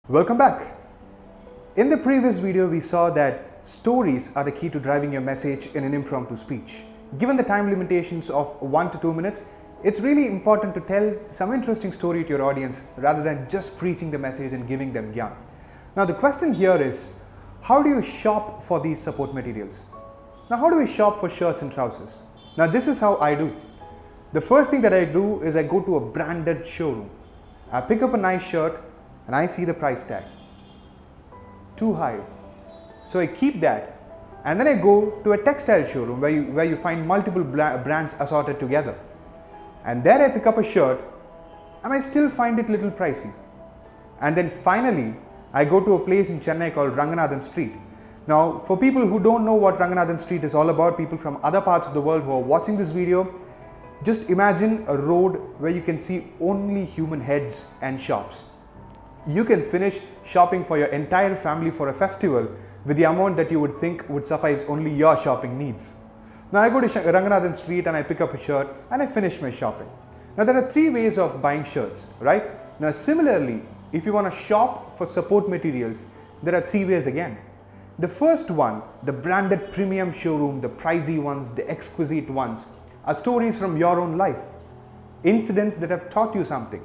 Welcome back. In the previous video, we saw that stories are the key to driving your message in an impromptu speech. Given the time limitations of 1 to 2 minutes, it's really important to tell some interesting story to your audience rather than just preaching the message and giving them gyan. Now the question here is, how do you shop for these support materials? Now how do we shop for shirts and trousers? Now this is how I do. The first thing that I do is I go to a branded showroom. I pick up a nice shirt and I see the price tag. Too high. So I keep that and then I go to a textile showroom where you find multiple brands assorted together. And there I pick up a shirt and I still find it a little pricey. And then finally I go to a place in Chennai called Ranganathan Street. Now for people who don't know what Ranganathan Street is all about, people from other parts of the world who are watching this video, just imagine a road where you can see only human heads and shops. You can finish shopping for your entire family for a festival with the amount that you would think would suffice only your shopping needs. Now I go to Ranganathan Street and I pick up a shirt and I finish my shopping. Now there are 3 ways of buying shirts, right? Now similarly, if you want to shop for support materials, there are 3 ways again. The first one, the branded premium showroom, the pricey ones, the exquisite ones, are stories from your own life. Incidents that have taught you something.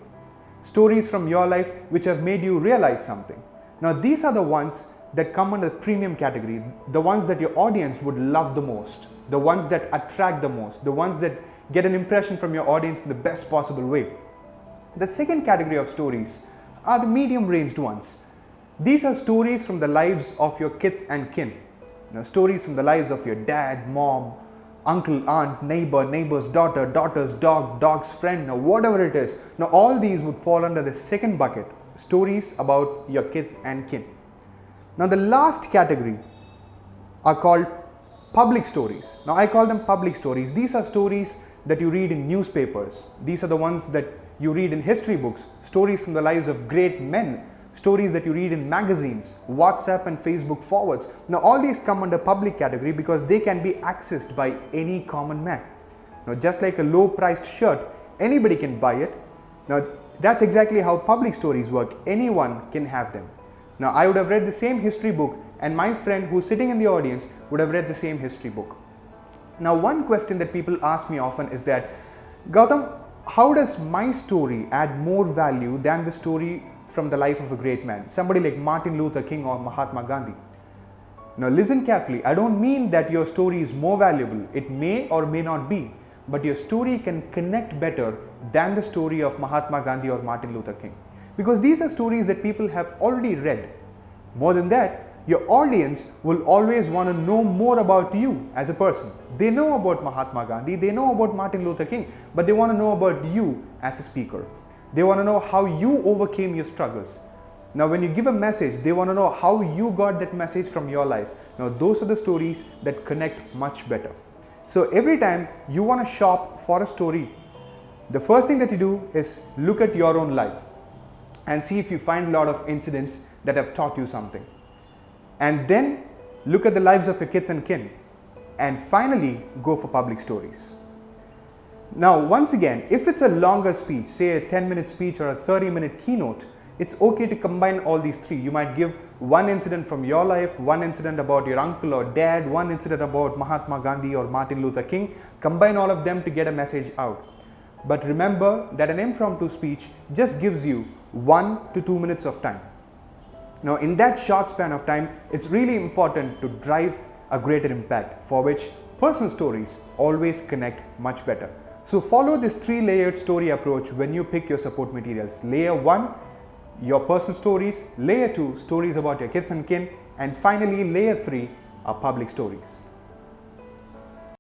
Stories from your life which have made you realize something. Now these are the ones that come under the premium category, the ones that your audience would love the most, the ones that attract the most, the ones that get an impression from your audience in the best possible way. The second category of stories are the medium ranged ones. These are stories from the lives of your kith and kin. Stories from the lives of your dad, mom, uncle, aunt, neighbor, neighbor's daughter, daughter's dog, dog's friend, now whatever it is. Now all these would fall under the second bucket, stories about your kith and kin. Now the last category are called public stories. Now I call them public stories. These are stories that you read in newspapers. These are the ones that you read in history books, stories from the lives of great men, stories that you read in magazines, WhatsApp and Facebook forwards. Now all these come under public category because they can be accessed by any common man. Now just like a low priced shirt, anybody can buy it. Now that's exactly how public stories work. Anyone can have them. Now I would have read the same history book and my friend who's sitting in the audience would have read the same history book. Now one question that people ask me often is that, Gautam, how does my story add more value than the story from the life of a great man, somebody like Martin Luther King or Mahatma Gandhi? Now listen carefully, I don't mean that your story is more valuable. It may or may not be, but your story can connect better than the story of Mahatma Gandhi or Martin Luther King, because these are stories that people have already read. More than that, your audience will always want to know more about you as a person. They know about Mahatma Gandhi, they know about Martin Luther King, but they want to know about you as a speaker. They want to know how you overcame your struggles. Now when you give a message, they want to know how you got that message from your life. Now those are the stories that connect much better. So every time you want to shop for a story, the first thing that you do is look at your own life and see if you find a lot of incidents that have taught you something. And then look at the lives of your kith and kin. And finally go for public stories. Now once again, if it's a longer speech, say a 10-minute speech or a 30-minute keynote, it's okay to combine all these 3. You might give one incident from your life, one incident about your uncle or dad, one incident about Mahatma Gandhi or Martin Luther King, combine all of them to get a message out. But remember that an impromptu speech just gives you 1 to 2 minutes of time. Now in that short span of time, it's really important to drive a greater impact, for which personal stories always connect much better. So follow this 3-layered story approach when you pick your support materials. Layer 1, your personal stories. Layer 2, stories about your kith and kin. And finally, layer 3 are public stories.